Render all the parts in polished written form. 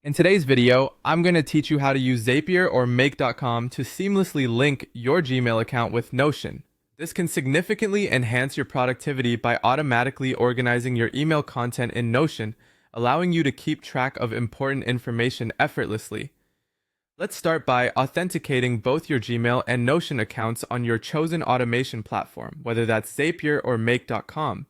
In today's video, I'm going to teach you how to use Zapier or Make.com to seamlessly link your Gmail account with Notion. This can significantly enhance your productivity by automatically organizing your email content in Notion, allowing you to keep track of important information effortlessly. Let's start by authenticating both your Gmail and Notion accounts on your chosen automation platform, whether that's Zapier or Make.com.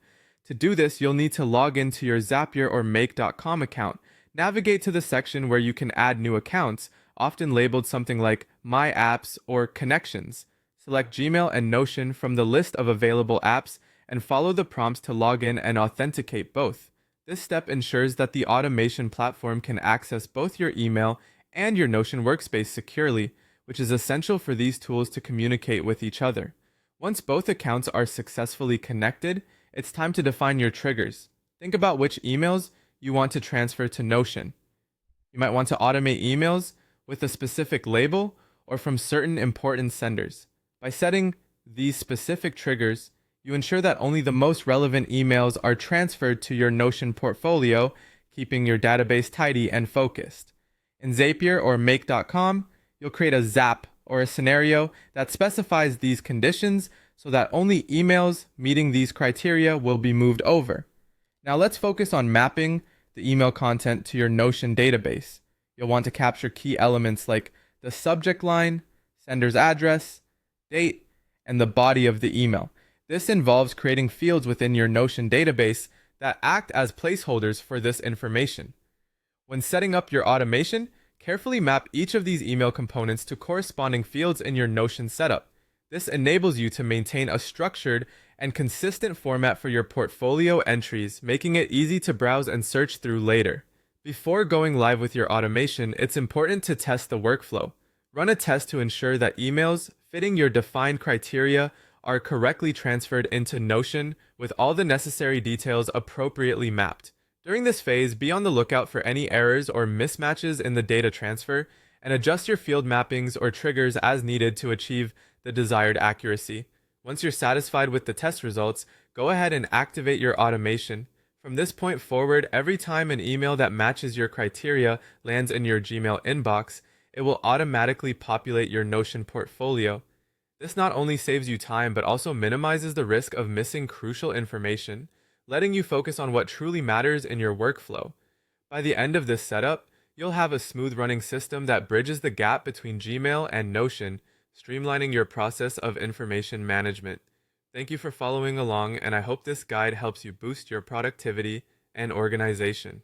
To do this, you'll need to log into your Zapier or Make.com account. Navigate to the section where you can add new accounts, often labeled something like My Apps or Connections. Select Gmail and Notion from the list of available apps and follow the prompts to log in and authenticate both. This step ensures that the automation platform can access both your email and your Notion workspace securely, which is essential for these tools to communicate with each other. Once both accounts are successfully connected, it's time to define your triggers. Think about which emails you want to transfer to Notion. You might want to automate emails with a specific label or from certain important senders. By setting these specific triggers, you ensure that only the most relevant emails are transferred to your Notion portfolio, keeping your database tidy and focused. In Zapier or Make.com, you'll create a zap or a scenario that specifies these conditions so that only emails meeting these criteria will be moved over. Now let's focus on mapping the email content to your Notion database. You'll want to capture key elements like the subject line, sender's address, date, and the body of the email. This involves creating fields within your Notion database that act as placeholders for this information. When setting up your automation, carefully map each of these email components to corresponding fields in your Notion setup. This enables you to maintain a structured and consistent format for your portfolio entries, making it easy to browse and search through later. Before going live with your automation, it's important to test the workflow. Run a test to ensure that emails fitting your defined criteria are correctly transferred into Notion with all the necessary details appropriately mapped. During this phase, be on the lookout for any errors or mismatches in the data transfer and adjust your field mappings or triggers as needed to achieve the desired accuracy. Once you're satisfied with the test results, go ahead and activate your automation. From this point forward, every time an email that matches your criteria lands in your Gmail inbox, it will automatically populate your Notion portfolio. This not only saves you time, but also minimizes the risk of missing crucial information, letting you focus on what truly matters in your workflow. By the end of this setup, you'll have a smooth running system that bridges the gap between Gmail and Notion, streamlining your process of information management. Thank you for following along, and I hope this guide helps you boost your productivity and organization.